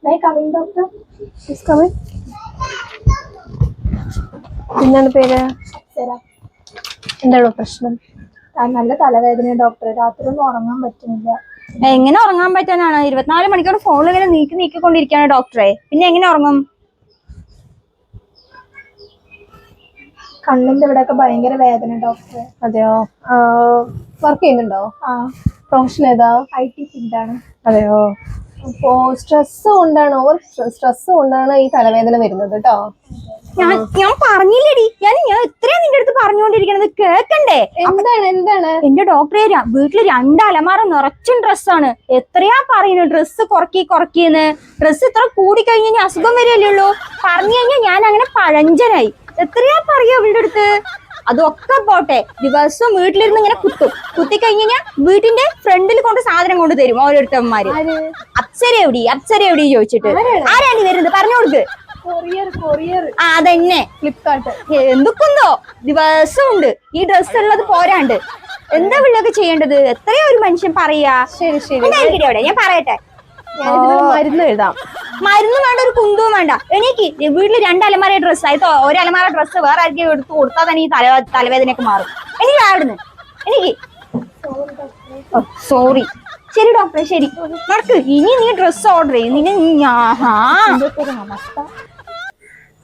May I come in, doctor? Please come in. എന്താണ് പേര്? ശരാ. എന്താണോ പ്രശ്നം? നല്ല തലവേദന ഡോക്ടർ. രാത്രി ഒന്നും ഉറങ്ങാൻ പറ്റുന്നില്ല. എങ്ങനെ ഉറങ്ങാൻ പറ്റാനാണ്? 24 മണിക്കൂർ ഫോണിൽ ഇങ്ങനെ നീക്കിക്കൊണ്ടിരിക്കുകയാണ് ഡോക്ടറെ. പിന്നെ എങ്ങനെ ഉറങ്ങും? കണ്ണിന്റെ ഇവിടെയൊക്കെ ഭയങ്കര വേദന ഡോക്ടർ. അതെയോ? വർക്ക് ചെയ്യുന്നുണ്ടോ? പ്രൊഫഷൻ ഏതാ? IT ഫീൽഡാണ്. അതെയോ? അപ്പോ സ്ട്രെസ് കൊണ്ടാണ്, ഓവർ സ്ട്രെസ് കൊണ്ടാണ് ഈ തലവേദന വരുന്നത് കേട്ടോ. ഞാൻ പറഞ്ഞില്ലേടി, ഞാൻ എത്രയാ നിന്റെ അടുത്ത് പറഞ്ഞുകൊണ്ടിരിക്കണത്, കേക്കണ്ടേ? എന്താണ് എന്റെ ഡോക്ടറെ, വീട്ടില് 2 അലമാര നിറച്ചും ഡ്രസ്സാണ്. എത്രയാ പറയുന്നത് ഡ്രസ്സ് കുറയ്ക്കിന്ന്. ഡ്രസ്സ് ഇത്ര കൂടി കഴിഞ്ഞാൽ അസുഖം വരികയല്ലേ. പറഞ്ഞു കഴിഞ്ഞാൽ ഞാൻ അങ്ങനെ പഴഞ്ചനായി. എത്രയാ പറയാ അവളുടെ അടുത്ത്. അതൊക്കെ പോട്ടെ, ദിവസവും വീട്ടിലിരുന്ന് ഇങ്ങനെ കുത്തി കഴിഞ്ഞാൽ വീട്ടിന്റെ ഫ്രണ്ടിൽ കൊണ്ട് സാധനം കൊണ്ട് തരും ഓരോരുത്തന്മാര്. അപ്സര എവിടെ ചോദിച്ചിട്ട്. ആരാണ് വരുന്നത്? പറഞ്ഞു കൊടുക്ക്. കൊറിയർ. അതന്നെ, ഫ്ലിപ്കാർട്ട്. എന്തൊക്കെന്തോ ദിവസം ഉണ്ട്. ഈ ഡ്രസ് ഉള്ളത് പോരാണ്ട് എന്താ വിളിയൊക്കെ ചെയ്യേണ്ടത്? എത്രയോ ഒരു മനുഷ്യൻ പറയാ. ശരി അവിടെ ഞാൻ പറയട്ടെ. മരുന്ന് എഴുതാം. മരുന്ന് വേണ്ട, ഒരു കുന്തവും വേണ്ട. എനിക്ക് വീട്ടില് 2 അലമാര ഡ്രസ്സ്, അത് 1 അലമാര ഡ്രസ്സ് വേറെ ആർക്കും എടുത്ത് കൊടുത്താൽ തന്നെ ഈ തലവേദനയൊക്കെ മാറും. എനിക്ക് അവിടുന്ന് എനിക്ക് സോറി. ശരി ഡോക്ടറെ, ശരി നടക്ക്. ഇനി നീ ഡ്രസ്സ് ഓർഡർ ചെയ്യും. നിന്നെ